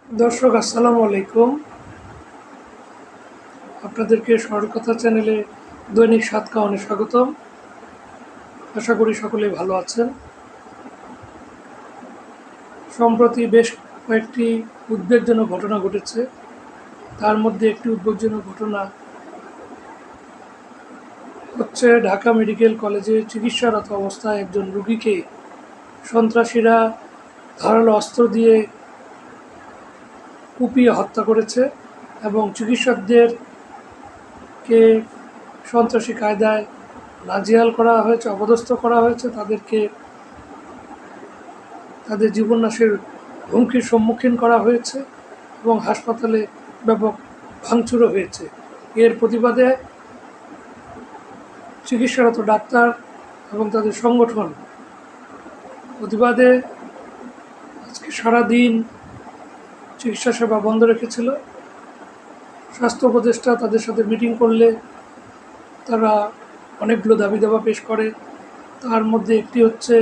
দর্শক আসসালামু আলাইকুম। আপনাদেরকে সরকথা চ্যানেলে দৈনিক ৭ কাওয়ানে স্বাগতম। আশা করি সকলেই ভালো আছেন। সম্প্রতি বেশ কয়েকটি উদ্বেগজনক ঘটনা ঘটেছে। তার মধ্যে একটি উদ্বেগজনক ঘটনা হচ্ছে ঢাকা মেডিকেল কলেজে চিকিৎসারত অবস্থায় একজন রোগীকে সন্ত্রাসীরা ধারালো অস্ত্র দিয়ে কুপিয়ে হত্যা করেছে এবং চিকিৎসকদেরকে সন্ত্রাসী কায়দায় নাজেহাল করা হয়েছে, অপদস্থ করা হয়েছে, তাদেরকে তাদের জীবননাশের হুমকির সম্মুখীন করা হয়েছে এবং হাসপাতালে ব্যাপক ভাঙচুরও হয়েছে। এর প্রতিবাদে চিকিৎসারত ডাক্তার এবং তাদের সংগঠন প্রতিবাদে আজকে সারাদিন চিকিৎসা সেবা বন্ধ রেখেছিল। স্বাস্থ্য উপদেষ্টা তাদের সাথে মিটিং করলে তারা অনেকগুলো দাবি দাবা পেশ করে। তার মধ্যে একটি হচ্ছে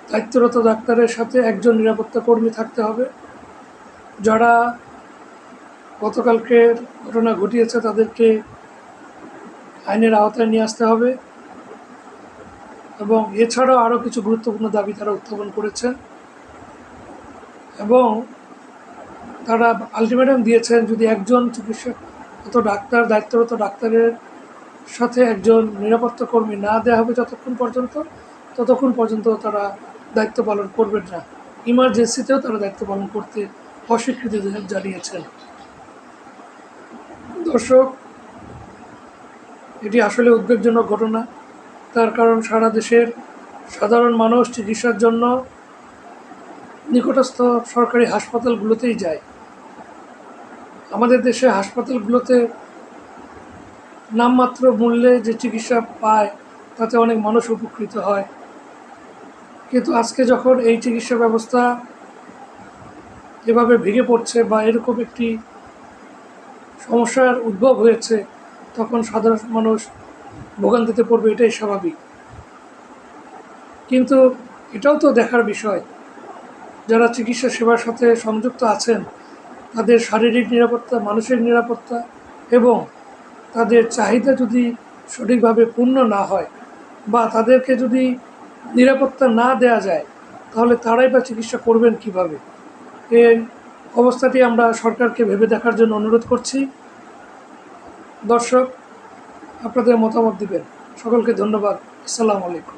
দায়িত্বরত ডাক্তারের সাথে একজন নিরাপত্তা কর্মী থাকতে হবে। যারা গতকালকের ঘটনা ঘটিয়েছে তাদেরকে আইনের আওতায় নিয়ে আসতে হবে এবং এছাড়াও আরও কিছু গুরুত্বপূর্ণ দাবি তারা উত্থাপন করেছেন এবং তারা আলটিমেটাম দিয়েছেন, যদি একজন চিকিৎসারত ডাক্তার দায়িত্বরত ডাক্তারের সাথে একজন নিরাপত্তা কর্মী না দেওয়া হবে ততক্ষণ পর্যন্ত তারা দায়িত্ব পালন করবেন না। ইমার্জেন্সিতেও তারা দায়িত্ব পালন করতে অস্বীকৃতি জানিয়েছেন। দর্শক, এটি আসলে উদ্বেগজনক ঘটনা। তার কারণ সারা দেশের সাধারণ মানুষ চিকিৎসার জন্য নিকটস্থ সরকারি হাসপাতালগুলোতেই যায়। আমাদের দেশে হাসপাতালগুলোতে নামমাত্র মূল্যে যে চিকিৎসা পায় তাতে অনেক মানুষ উপকৃত হয়, কিন্তু আজকে যখন এই চিকিৎসা ব্যবস্থা এভাবে ভেঙে পড়ছে বা এরকম একটি সমস্যার উদ্ভব হয়েছে, তখন সাধারণ মানুষ ভোগান্তিতে পড়বে, এটাই স্বাভাবিক। কিন্তু এটাও তো দেখার বিষয়, যারা চিকিৎসা সেবার সাথে সংযুক্ত আছেন তাদের শারীরিক নিরাপত্তা, মানসিক নিরাপত্তা এবং তাদের চাহিদা যদি সঠিকভাবে পূর্ণ না হয় বা তাদেরকে যদি নিরাপত্তা না দেয়া যায়, তাহলে তারাই বা চিকিৎসা করবেন কিভাবে? এই অবস্থাটি আমরা সরকারকে ভেবে দেখার জন্য অনুরোধ করছি। দর্শক, আপনাদের মতামত দিবেন। সকলকে ধন্যবাদ। আসসালামু আলাইকুম।